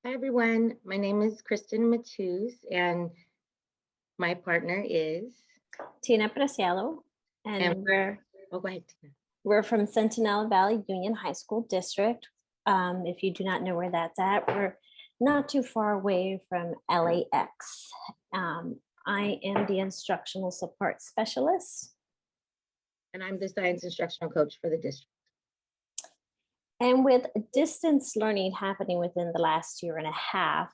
Hi, everyone. My name is Kristin Matuz, and my partner is Tina Preciado, and go ahead, Tina. We're from Centinela Valley Union High School District. If you do not know where that's at, we're not too far away from LAX. I am the instructional support specialist. And I'm the science instructional coach for the district. And with distance learning happening within the last year and a half,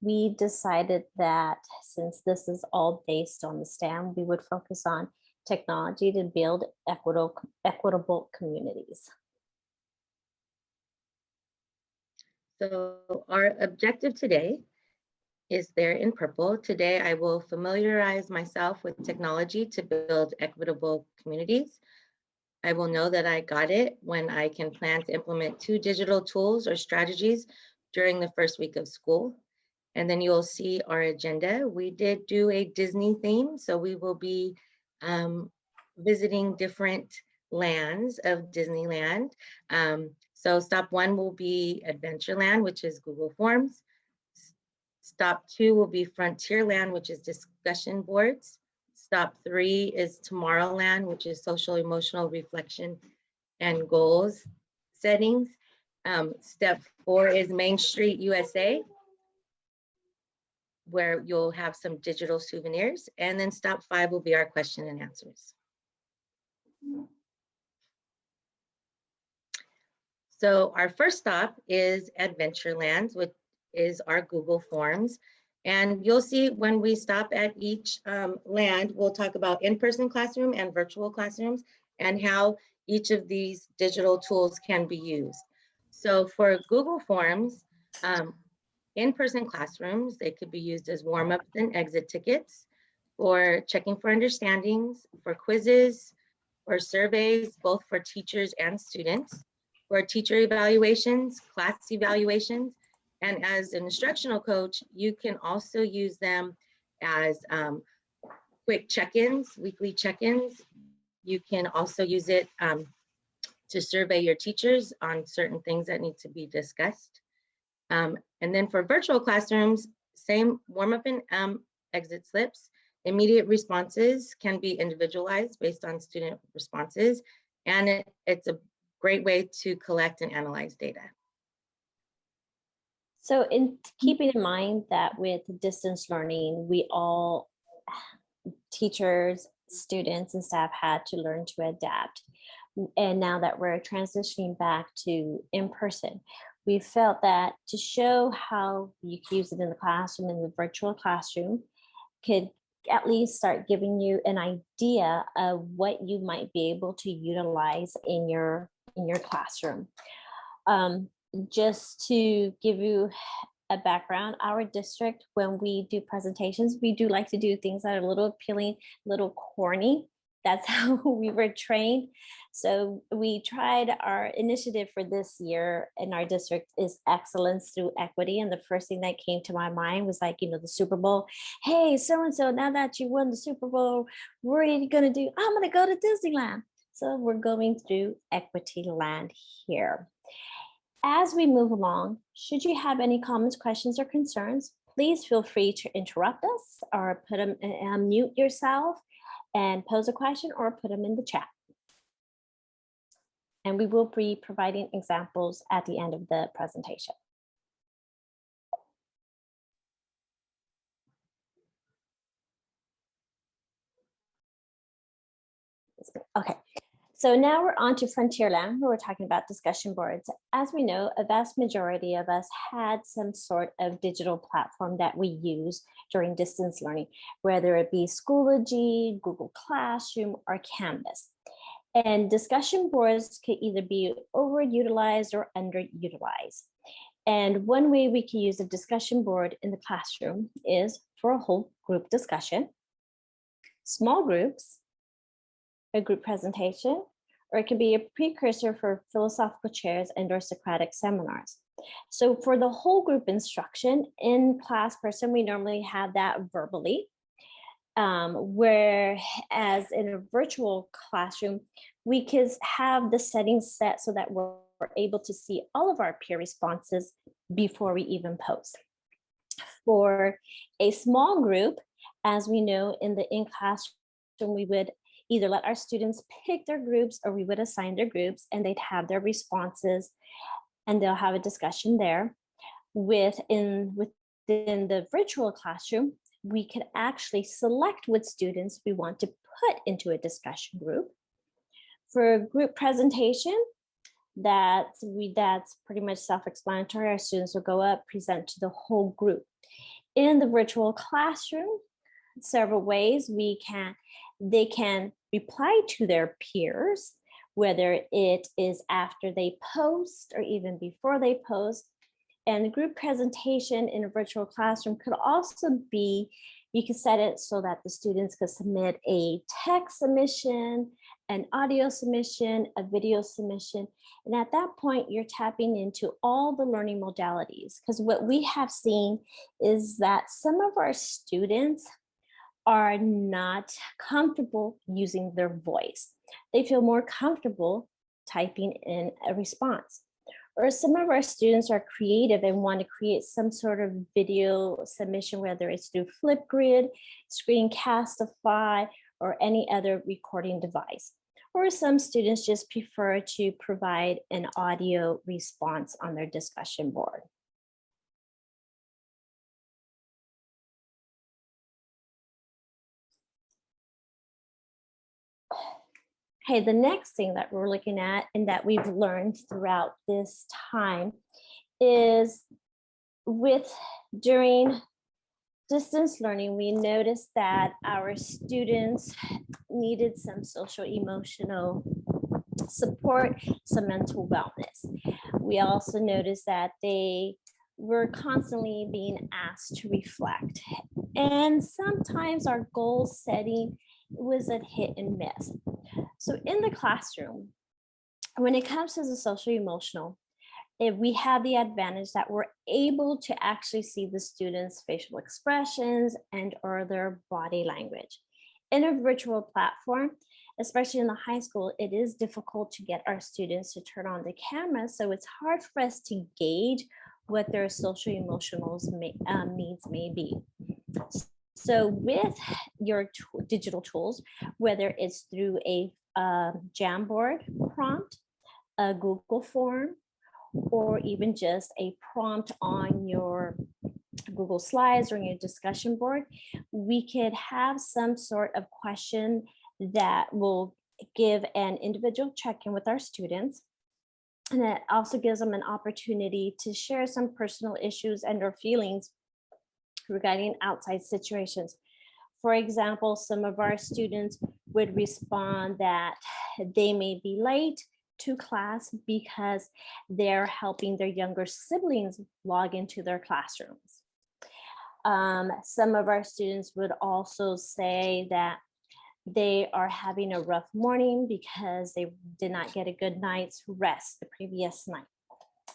we decided that since this is all based on the STEM, we would focus on technology to build equitable communities. So our objective today is there in purple. Today, I will familiarize myself with technology to build equitable communities. I will know that I got it when I can plan to implement 2 digital tools or strategies during the first week of school. And then you'll see our agenda. We did do a Disney theme, so we will be visiting different lands of Disneyland. So stop 1 will be Adventureland, which is Google Forms. Stop 2 will be Frontierland, which is discussion boards. Stop 3 is Tomorrowland, which is social emotional reflection and goals settings. Step 4 is Main Street USA, where you'll have some digital souvenirs. And then stop 5 will be our question and answers. So our first stop is Adventureland, which is our Google Forms. And you'll see when we stop at each land, we'll talk about in-person classroom and virtual classrooms and how each of these digital tools can be used. So for Google Forms, in-person classrooms, they could be used as warm-ups and exit tickets, for checking for understandings, for quizzes, for surveys, both for teachers and students, for teacher evaluations, class evaluations, and as an instructional coach, you can also use them as quick check-ins, weekly check-ins. You can also use it to survey your teachers on certain things that need to be discussed. And then for virtual classrooms, same warm-up and exit slips. Immediate responses can be individualized based on student responses, and it's a great way to collect and analyze data. So in keeping in mind that with distance learning, we all, teachers, students, and staff had to learn to adapt. And now that we're transitioning back to in-person, we felt that to show how you can use it in the classroom, in the virtual classroom, could at least start giving you an idea of what you might be able to utilize in your classroom. Just to give you a background, our district, when we do presentations, we do like to do things that are a little appealing, a little corny. That's how we were trained. So we tried our initiative for this year in our district is excellence through equity. And the first thing that came to my mind was like, the Super Bowl. Hey, so-and-so, now that you won the Super Bowl, what are you going to do? I'm going to go to Disneyland. So we're going through Equity Land here. As we move along, should you have any comments, questions, or concerns, please feel free to interrupt us or put them, mute yourself and pose a question or put them in the chat. And we will be providing examples at the end of the presentation. Okay. So now we're on to Frontierland, where we're talking about discussion boards. As we know, a vast majority of us had some sort of digital platform that we use during distance learning, whether it be Schoology, Google Classroom, or Canvas. And discussion boards could either be overutilized or underutilized. And one way we can use a discussion board in the classroom is for a whole group discussion, small groups, a group presentation, or it can be a precursor for philosophical chairs and or Socratic seminars. So for the whole group instruction in class person, we normally have that verbally, whereas in a virtual classroom, we can have the settings set so that we're able to see all of our peer responses before we even post. For a small group, as we know in the in-class, we would either let our students pick their groups or we would assign their groups and they'd have their responses and they'll have a discussion there. Within the virtual classroom, we could actually select what students we want to put into a discussion group. For a group presentation, that's pretty much self-explanatory. Our students will go up, present to the whole group. In the virtual classroom, several ways they can reply to their peers, whether it is after they post or even before they post. And the group presentation in a virtual classroom could also be, you can set it so that the students could submit a text submission, an audio submission, a video submission. And at that point, you're tapping into all the learning modalities. Because what we have seen is that some of our students are not comfortable using their voice. They feel more comfortable typing in a response. Or some of our students are creative and want to create some sort of video submission, whether it's through Flipgrid, Screencastify, or any other recording device. Or some students just prefer to provide an audio response on their discussion board. Okay, the next thing that we're looking at and that we've learned throughout this time is during distance learning, we noticed that our students needed some social emotional support, some mental wellness. We also noticed that they were constantly being asked to reflect. And sometimes our goal setting was a hit and miss. So in the classroom, when it comes to the social emotional, if we have the advantage that we're able to actually see the students' facial expressions and or their body language. In a virtual platform, especially in the high school, it is difficult to get our students to turn on the camera. So it's hard for us to gauge what their social emotional needs may be. So with your digital tools, whether it's through a Jamboard prompt, a Google form, or even just a prompt on your Google Slides or your discussion board, we could have some sort of question that will give an individual check-in with our students. And it also gives them an opportunity to share some personal issues and or feelings regarding outside situations. For example, some of our students would respond that they may be late to class because they're helping their younger siblings log into their classrooms. Some of our students would also say that they are having a rough morning because they did not get a good night's rest the previous night.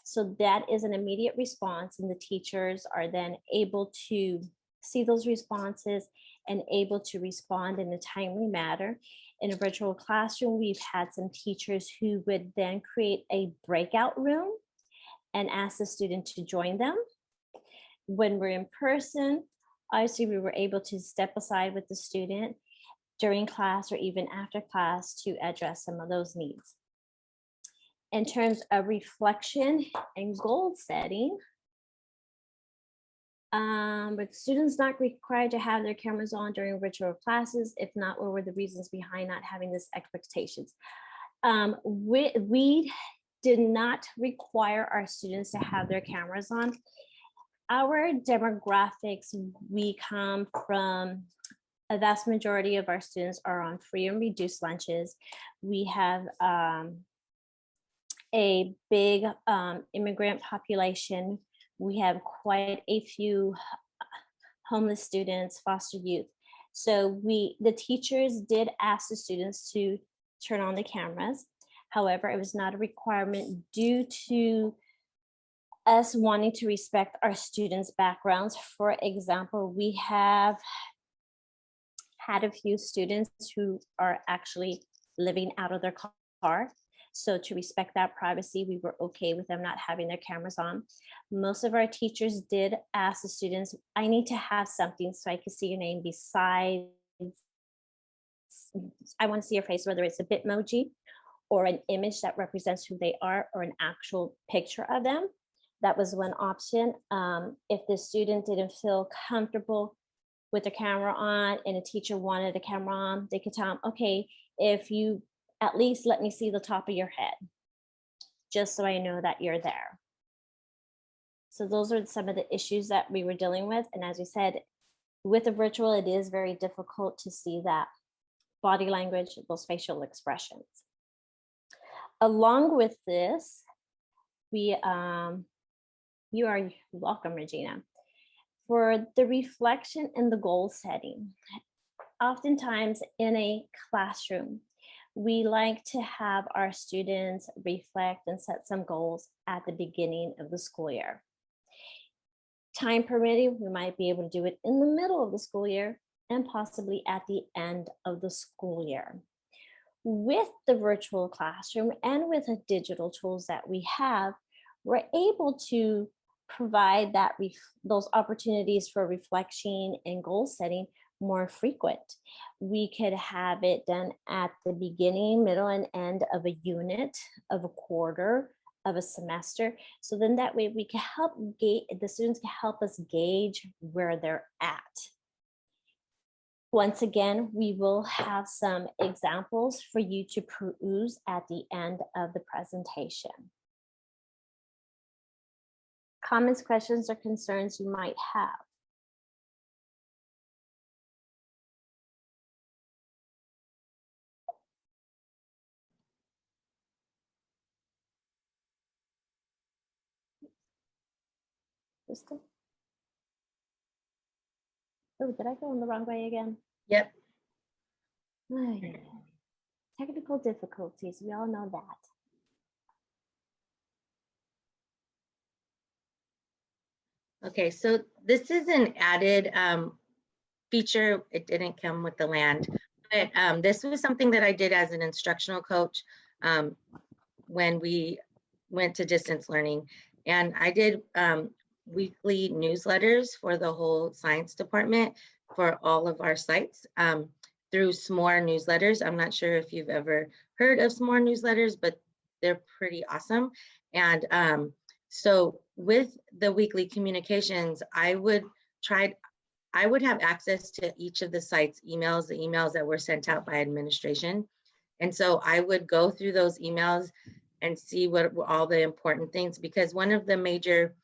So that is an immediate response, and the teachers are then able to see those responses and able to respond in a timely manner. In a virtual classroom, we've had some teachers who would then create a breakout room and ask the student to join them. When we're in person, obviously we were able to step aside with the student during class or even after class to address some of those needs. In terms of reflection and goal setting, but students not required to have their cameras on during virtual classes. If not, what were the reasons behind not having this expectations? We did not require our students to have their cameras on. Our demographics, we come from a vast majority of our students are on free and reduced lunches. We have a big immigrant population. We have quite a few homeless students, foster youth. So the teachers did ask the students to turn on the cameras. However, it was not a requirement due to us wanting to respect our students' backgrounds. For example, we have had a few students who are actually living out of their car. So to respect that privacy, we were okay with them not having their cameras on. Most of our teachers did ask the students, I need to have something so I can see your name besides, I want to see your face, whether it's a Bitmoji or an image that represents who they are or an actual picture of them. That was one option. If the student didn't feel comfortable with the camera on and a teacher wanted the camera on, they could tell them, okay, if you at least let me see the top of your head, just so I know that you're there. So those are some of the issues that we were dealing with. And as we said, with the virtual, it is very difficult to see that body language, those facial expressions. Along with this, we, you are welcome, Regina. For the reflection and the goal setting, oftentimes in a classroom, we like to have our students reflect and set some goals at the beginning of the school year. Time permitting, we might be able to do it in the middle of the school year and possibly at the end of the school year. With the virtual classroom and with the digital tools that we have, we're able to provide that those opportunities for reflection and goal setting more frequent. We could have it done at the beginning, middle, and end of a unit, of a quarter, of a semester. So then that way we can help the students can help us gauge where they're at. Once again, we will have some examples for you to peruse at the end of the presentation. Comments, questions, or concerns you might have. Kristin? Oh, did I go in the wrong way again? Yep. Technical difficulties, we all know that. Okay, so this is an added feature. It didn't come with the land, but this was something that I did as an instructional coach when we went to distance learning. And I did weekly newsletters for the whole science department for all of our sites through S'more newsletters. I'm not sure if you've ever heard of S'more newsletters, but they're pretty awesome. And so with the weekly communications, I would have access to each of the site's emails, the emails that were sent out by administration. And so I would go through those emails and see what were all the important things, because one of the major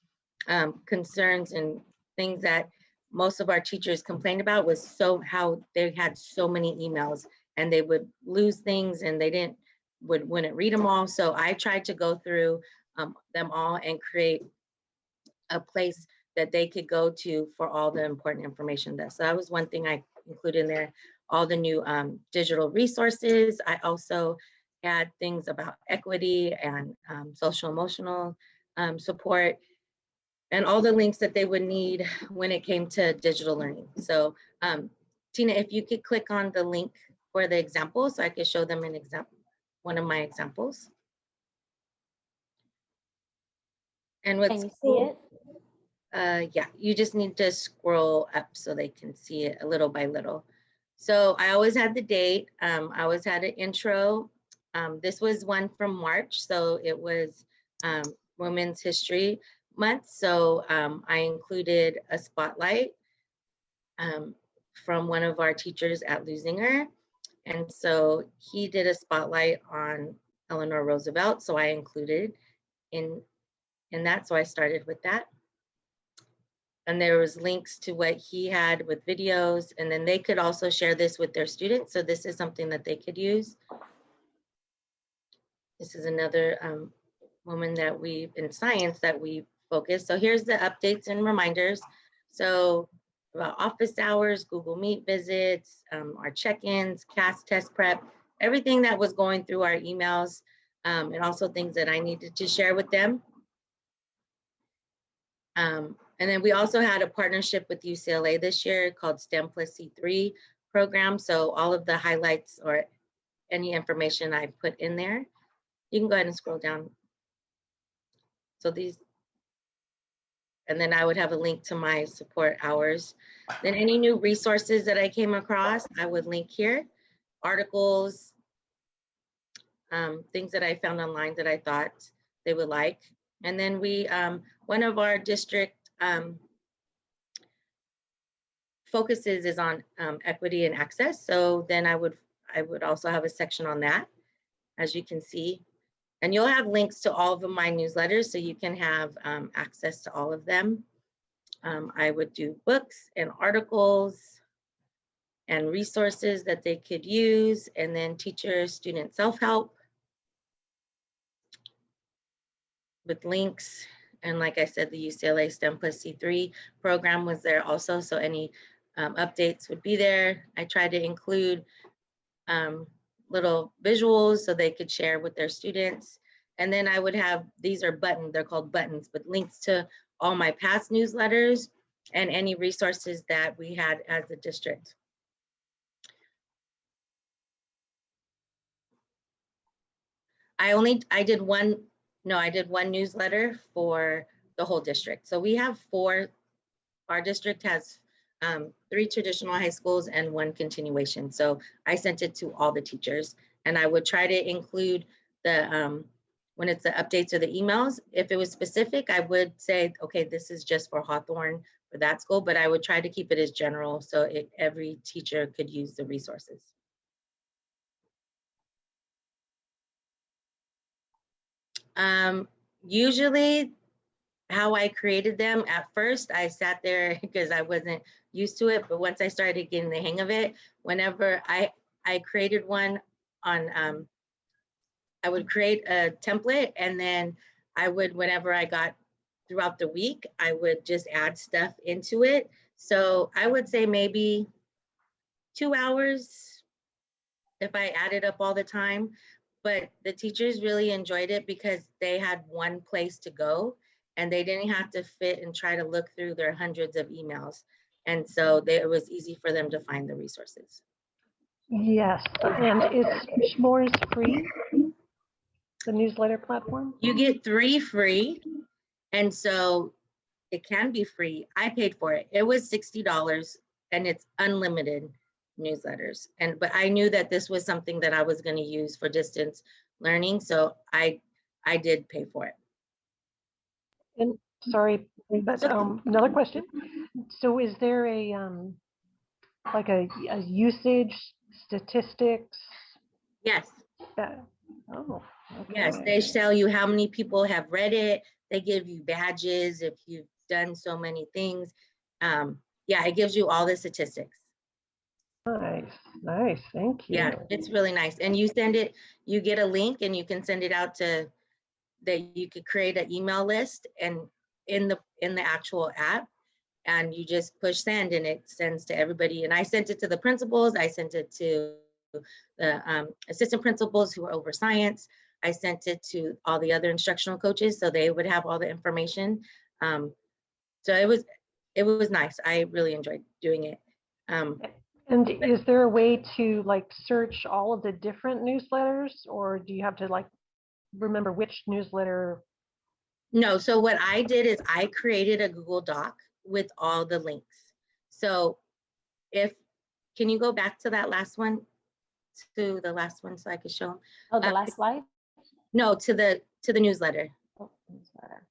concerns and things that most of our teachers complained about was how they had so many emails and they would lose things and they wouldn't read them all. So I tried to go through them all and create a place that they could go to for all the important information there. So that was one thing I included in there, all the new digital resources. I also had things about equity and social emotional support and all the links that they would need when it came to digital learning. So Tina, if you could click on the link for the example so I could show them one of my examples. And what's Can you see it? Yeah, you just need to scroll up so they can see it little by little. So I always had the date. I always had an intro. This was one from March, so it was Women's History Month. So I included a spotlight from one of our teachers at Lusinger. And so he did a spotlight on Eleanor Roosevelt. So I included in that. So I started with that. And there was links to what he had with videos, and then they could also share this with their students. So this is something that they could use. This is another woman that in science that we focus. So here's the updates and reminders. So about office hours, Google Meet visits, our check-ins, CAS test prep, everything that was going through our emails, and also things that I needed to share with them. And then we also had a partnership with UCLA this year called STEM plus C3 program. So all of the highlights or any information I put in there. You can go ahead and scroll down. So these, and then I would have a link to my support hours. Then any new resources that I came across, I would link here. Articles, things that I found online that I thought they would like. And then we, one of our district focuses is on equity and access. So then I would also have a section on that, as you can see. And you'll have links to all of my newsletters so you can have access to all of them. I would do books and articles and resources that they could use, and then teacher student self-help with links. And like I said, the UCLA STEM plus C3 program was there also, so any updates would be there. I tried to include little visuals so they could share with their students. And then I would have, these are buttons, they're called buttons, but links to all my past newsletters and any resources that we had as a district. I did one newsletter for the whole district. So we have 4, our district has 3 traditional high schools and 1 continuation. So I sent it to all the teachers, and I would try to include the, when it's the updates or the emails, if it was specific, I would say, okay, this is just for Hawthorne for that school, but I would try to keep it as general so every teacher could use the resources. Usually how I created them at first, I sat there because I wasn't used to it. But once I started getting the hang of it, whenever I created one on, I would create a template, and then I would, whenever I got throughout the week, I would just add stuff into it. So I would say maybe 2 hours if I added up all the time. But the teachers really enjoyed it because they had one place to go and they didn't have to fit and try to look through their hundreds of emails. And so it was easy for them to find the resources. Yes, and is S'mores free, the newsletter platform? You get 3 free, and so it can be free. I paid for it. It was $60 and it's unlimited newsletters. But I knew that this was something that I was going to use for distance learning, so I did pay for it. And sorry, but another question. So is there a like a usage statistics? Yes. Oh, okay. Yes, they tell you how many people have read it. They give you badges if you've done so many things. Yeah, it gives you all the statistics. Nice, thank you. Yeah, it's really nice. And you send it, you get a link and you can send it out to, that you could create an email list and in the actual app, and you just push send and it sends to everybody. And I sent it to the principals, I sent it to the assistant principals who are over science. I sent it to all the other instructional coaches so they would have all the information. So it was nice. I really enjoyed doing it. And is there a way to like search all of the different newsletters, or do you have to like remember which newsletter? No, so what I did is I created a Google Doc with all the links. So can you go back to that last one, to the last one so I could show them? Oh, the last slide? No, to the newsletter. Oh, newsletter.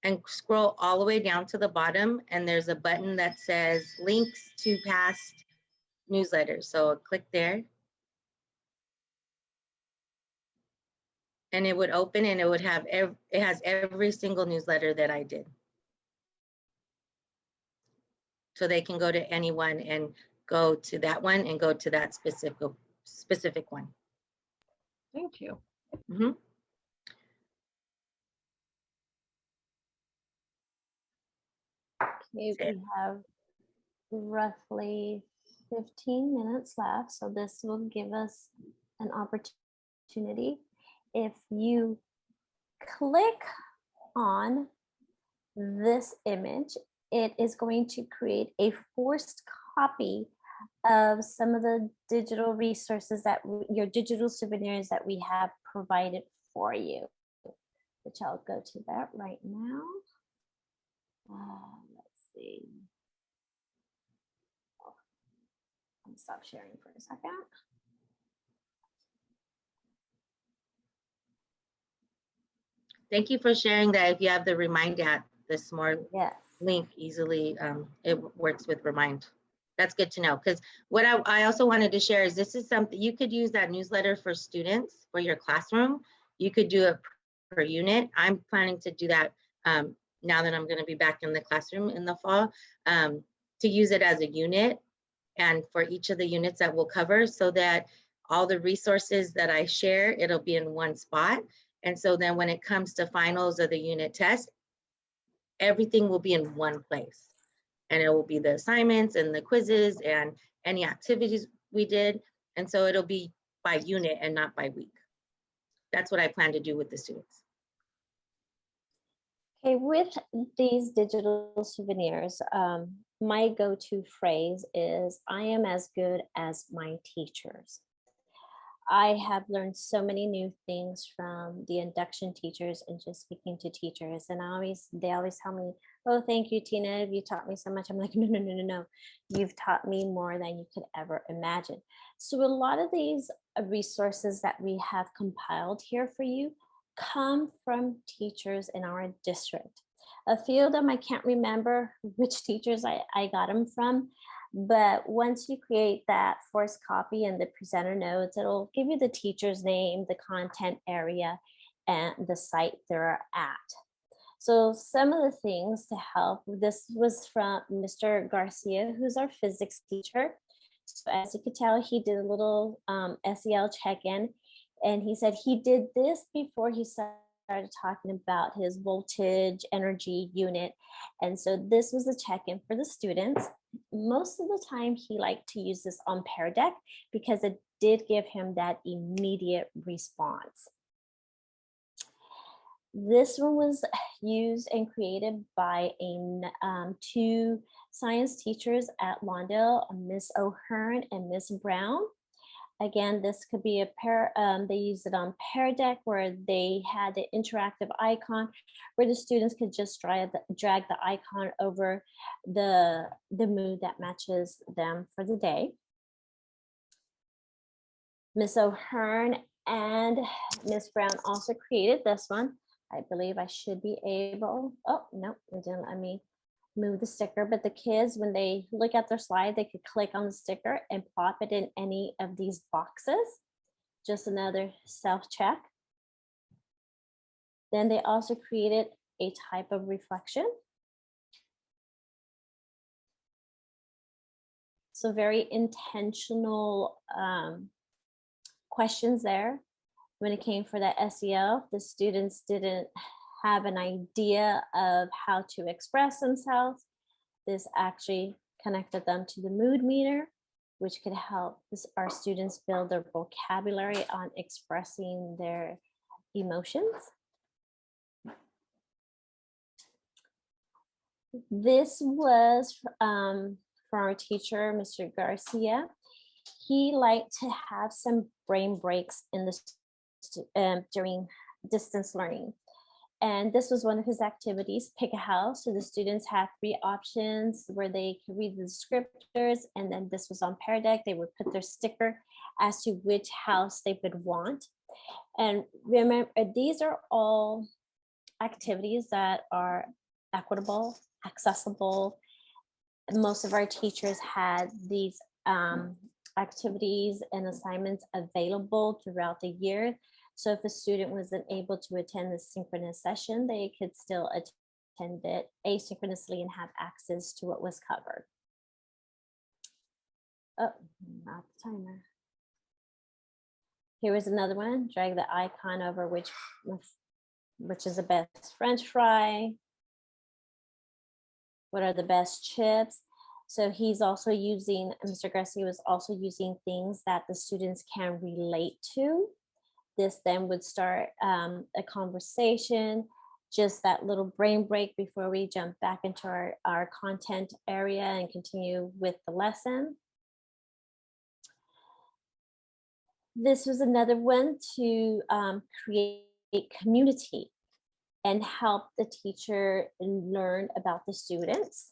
And scroll all the way down to the bottom, and there's a button that says links to past newsletters. So click there. And it would open and it would have, it has every single newsletter that I did. So they can go to anyone and go to that one and go to that specific one. Thank you. Mm-hmm. Okay, we have roughly 15 minutes left, so this will give us an opportunity. If you click on this image, it is going to create a forced copy of some of the digital resources that your digital souvenirs that we have provided for you, which I'll go to that right now. Let's see. Let me stop sharing for a second. Thank you for sharing that. If you have the Remind app, the Smart Yes. link easily, it works with Remind. That's good to know, because what I also wanted to share is this is something you could use that newsletter for students for your classroom. You could do it per unit. I'm planning to do that now that I'm going to be back in the classroom in the fall, to use it as a unit and for each of the units that we'll cover, so that all the resources that I share, it'll be in one spot. And so then when it comes to finals or the unit test, everything will be in one place. And it will be the assignments and the quizzes and any activities we did. And so it'll be by unit and not by week. That's what I plan to do with the students. Okay, with these digital souvenirs, my go-to phrase is, I am as good as my teachers. I have learned so many new things from the induction teachers and just speaking to teachers. And they always tell me, oh, thank you, Tina, you taught me so much. I'm like, no. You've taught me more than you could ever imagine. So a lot of these resources that we have compiled here for you come from teachers in our district. A few of them, I can't remember which teachers I got them from. But once you create that forced copy in the presenter notes, it'll give you the teacher's name, the content area, and the site they're at. So some of the things to help, this was from Mr. Garcia, who's our physics teacher. So as you could tell, he did a little SEL check-in, and he said he did this before he started talking about his voltage energy unit. And so this was a check-in for the students. Most of the time he liked to use this on Pear Deck because it did give him that immediate response. This one was used and created by two science teachers at Lawndale, Miss O'Hearn and Miss Brown. Again, this could be a pair, they used it on Pear Deck where they had the interactive icon where the students could just drag the icon over the mood that matches them for the day. Miss O'Hearn and Miss Brown also created this one. I believe I should be able, oh, no, it didn't let me move the sticker, but the kids, when they look at their slide, they could click on the sticker and plop it in any of these boxes. Just another self-check. Then they also created a type of reflection. So very intentional questions there. When it came for that SEL, the students didn't have an idea of how to express themselves. This actually connected them to the mood meter, which could help our students build their vocabulary on expressing their emotions. This was from our teacher, Mr. Garcia. He liked to have some brain breaks in the during distance learning. And this was one of his activities, pick a house. So the students had 3 options where they could read the descriptors. And then this was on Pear Deck. They would put their sticker as to which house they would want. And remember, these are all activities that are equitable, accessible. Most of our teachers had these activities and assignments available throughout the year. So if a student wasn't able to attend the synchronous session, they could still attend it asynchronously and have access to what was covered. Oh, not the timer. Here was another one. Drag the icon over which is the best French fry. What are the best chips? So he's also using, Mr. Garcia was also using things that the students can relate to. This then would start a conversation, just that little brain break before we jump back into our content area and continue with the lesson. This was another one to create community and help the teacher learn about the students.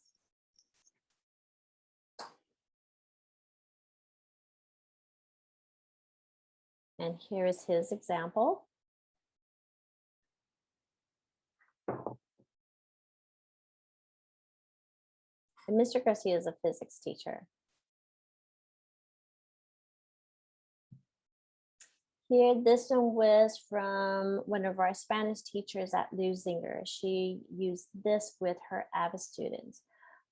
And here is his example. And Mr. Garcia is a physics teacher. Here, this one was from one of our Spanish teachers at Lusinger. She used this with her AVA students.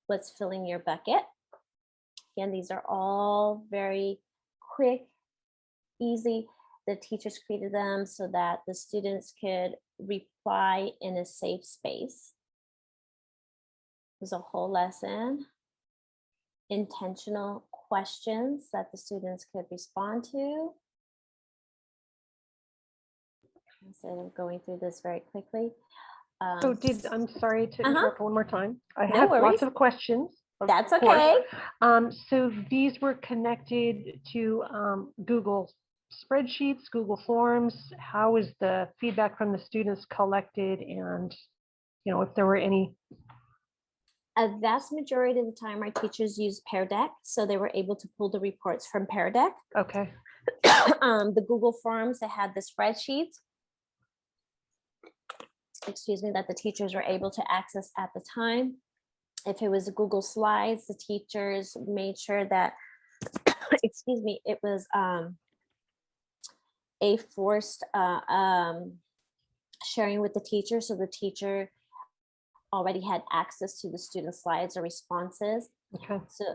What's filling your bucket? Again, these are all very quick, easy. The teachers created them so that the students could reply in a safe space. There's a whole lesson. Intentional questions that the students could respond to. Instead of going through this very quickly. So I'm sorry to interrupt one more time. I No have worries. lots of questions. That's of course. okay. So these were connected to Google spreadsheets, Google Forms. How is the feedback from the students collected, and if there were any? A vast majority of the time, our teachers use Pear Deck, so they were able to pull the reports from Pear Deck. Okay. The Google Forms, they had the spreadsheets, excuse me, that the teachers were able to access at the time. If it was Google Slides, the teachers made sure that, excuse me, it was a forced sharing with the teacher, so the teacher already had access to the student slides or responses. Okay. So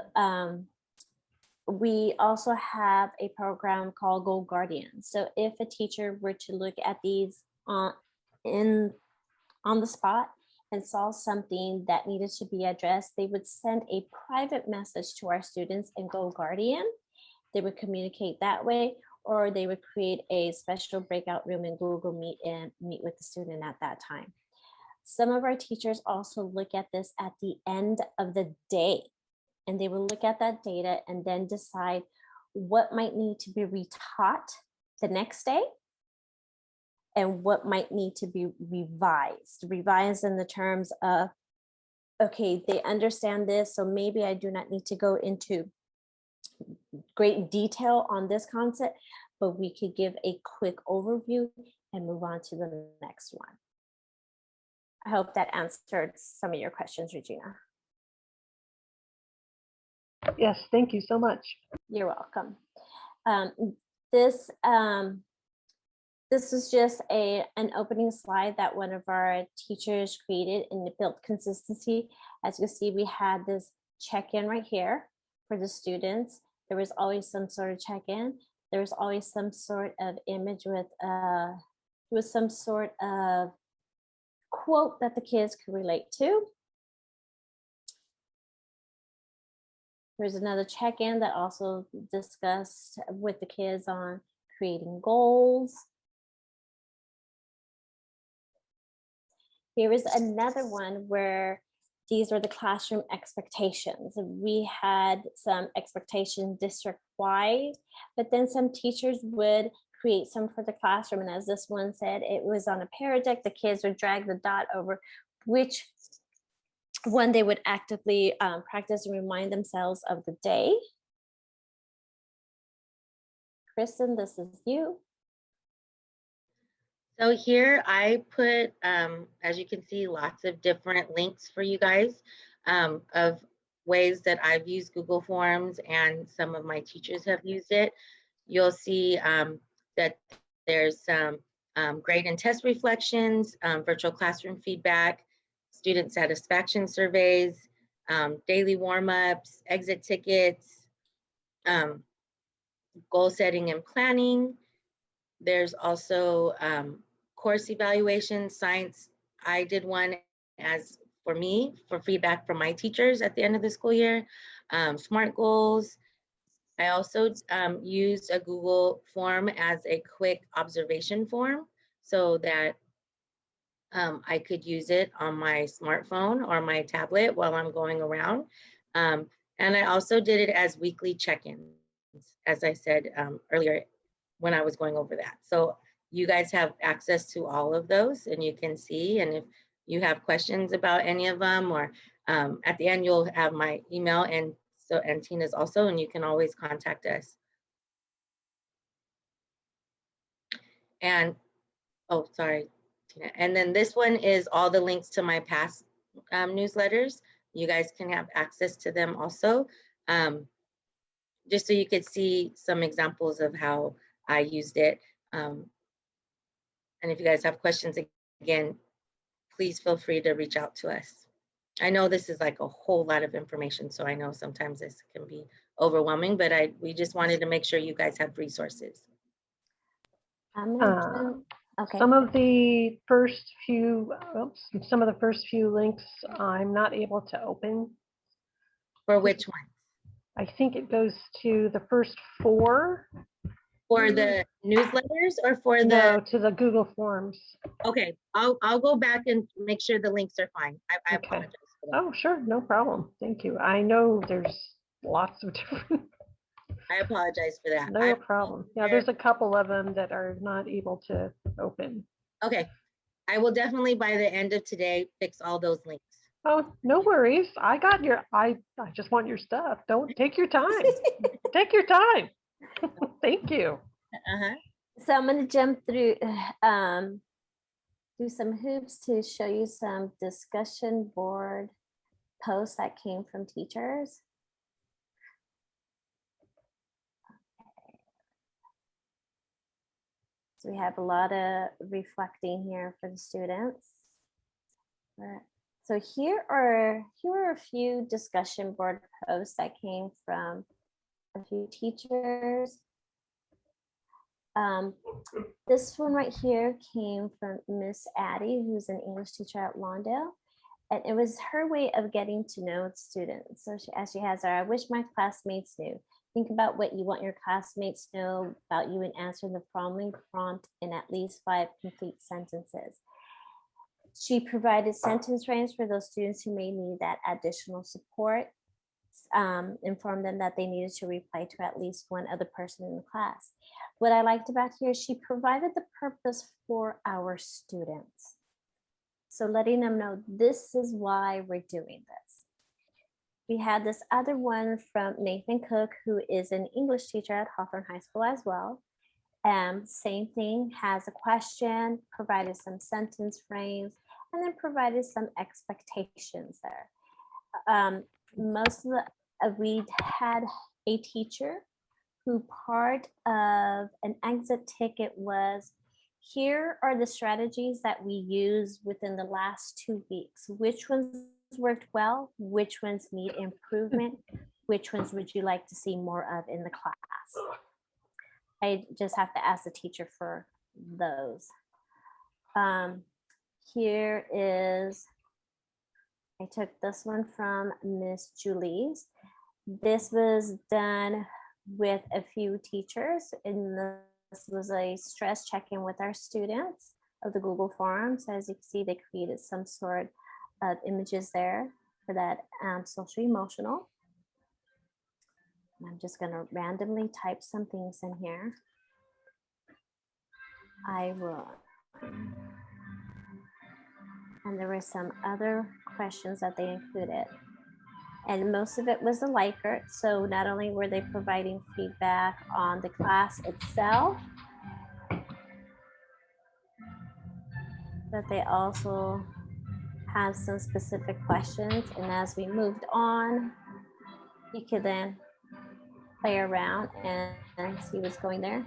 we also have a program called Go Guardian. So if a teacher were to look at these on the spot and saw something that needed to be addressed, they would send a private message to our students in Go Guardian. They would communicate that way, or they would create a special breakout room in Google Meet and meet with the student at that time. Some of our teachers also look at this at the end of the day, and they will look at that data and then decide what might need to be retaught the next day and what might need to be revised in the terms of, okay, they understand this, so maybe I do not need to go into great detail on this concept, but we could give a quick overview and move on to the next one. I hope that answered some of your questions, Regina. Yes, thank you so much. You're welcome. This is just an opening slide that one of our teachers created, and it built consistency. As you see, we had this check-in right here for the students. There was always some sort of check-in. There was always some sort of image with some sort of quote that the kids could relate to. There's another check-in that also discussed with the kids on creating goals. Here is another one where these are the classroom expectations. We had some expectations district-wide, but then some teachers would create some for the classroom. And as this one said, it was on a Pear Deck. The kids would drag the dot over which one they would actively practice and remind themselves of the day. Kristin, this is you. So here I put, as you can see, lots of different links for you guys of ways that I've used Google Forms and some of my teachers have used it. You'll see that there's some grade and test reflections, virtual classroom feedback, student satisfaction surveys, daily warm-ups, exit tickets, goal setting and planning. There's also course evaluation, science. I did one as for me, for feedback from my teachers at the end of the school year, SMART goals. I also used a Google form as a quick observation form so that I could use it on my smartphone or my tablet while I'm going around. And I also did it as weekly check-ins, as I said earlier when I was going over that. So you guys have access to all of those and you can see, and if you have questions about any of them, or at the end you'll have my email, and Tina's also, and you can always contact us. And oh, sorry, Tina. And then this one is all the links to my past newsletters. You guys can have access to them also, just so you could see some examples of how I used it. And if you guys have questions, again, please feel free to reach out to us. I know this is like a whole lot of information, so I know sometimes this can be overwhelming, but we just wanted to make sure you guys have resources. Okay. Some of the first few links I'm not able to open. For which one? I think it goes to the first 4. For the newsletters or for the? No, to the Google Forms. Okay, I'll go back and make sure the links are fine. I Okay. apologize for that. Oh, sure, no problem. Thank you. I know there's lots of different. I apologize for that. No problem. Yeah, there's a couple of them that are not able to open. Okay, I will definitely by the end of today fix all those links. Oh, no worries. I got your, I just want your stuff. Don't take your time. Take your time. Thank you. So I'm going to jump through do some hoops to show you some discussion board posts that came from teachers. So we have a lot of reflecting here for the students. So here are a few discussion board posts that came from a few teachers. This one right here came from Miss Addie, who's an English teacher at Lawndale. And it was her way of getting to know students. So as she has I wish my classmates knew. Think about what you want your classmates to know about you and answer the following prompt in at least 5 complete sentences. She provided sentence frames for those students who may need that additional support. Informed them that they needed to reply to at least one other person in the class. What I liked about here is she provided the purpose for our students. So letting them know this is why we're doing this. We had this other one from Nathan Cook, who is an English teacher at Hawthorne High School as well. Same thing, has a question, provided some sentence frames, and then provided some expectations there. We had a teacher who part of an exit ticket was, here are the strategies that we use within the last 2 weeks. Which ones worked well? Which ones need improvement? Which ones would you like to see more of in the class? I just have to ask the teacher for those. Here is, I took this one from Miss Julie's. This was done with a few teachers, and this was a stress check-in with our students of the Google Forms. As you can see, they created some sort of images there for that social emotional. I'm just going to randomly type some things in here. I will. And there were some other questions that they included. And most of it was a Likert. So not only were they providing feedback on the class itself, but they also have some specific questions. And as we moved on, you could then play around and see what's going there.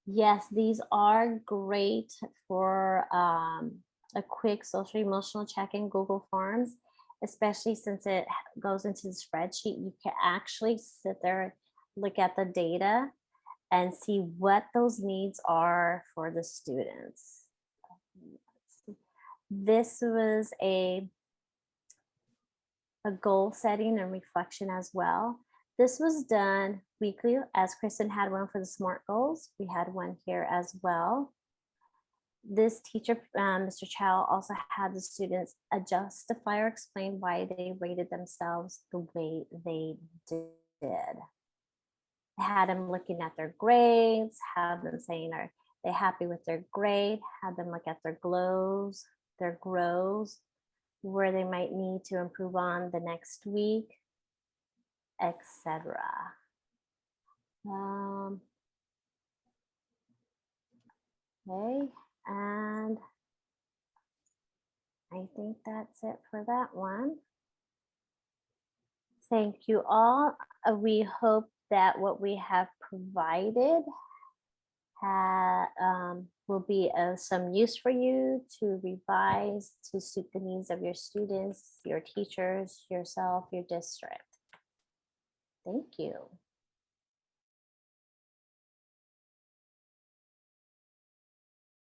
Yes, these are great for a quick social emotional check-in Google Forms, especially since it goes into the spreadsheet. You can actually sit there, look at the data, and see what those needs are for the students. This was a goal setting and reflection as well. This was done weekly, as Kristin had one for the SMART goals. We had one here as well. This teacher, Mr. Chow, also had the students justify or explain why they rated themselves the way they did. had them looking at their grades, have them saying, are they happy with their grade? Have them look at their glows, their grows, where they might need to improve on the next week, etc. Okay, and I think that's it for that one. Thank you all. We hope that what we have provided will be of some use for you to revise to suit the needs of your students, your teachers, yourself, your district. Thank you.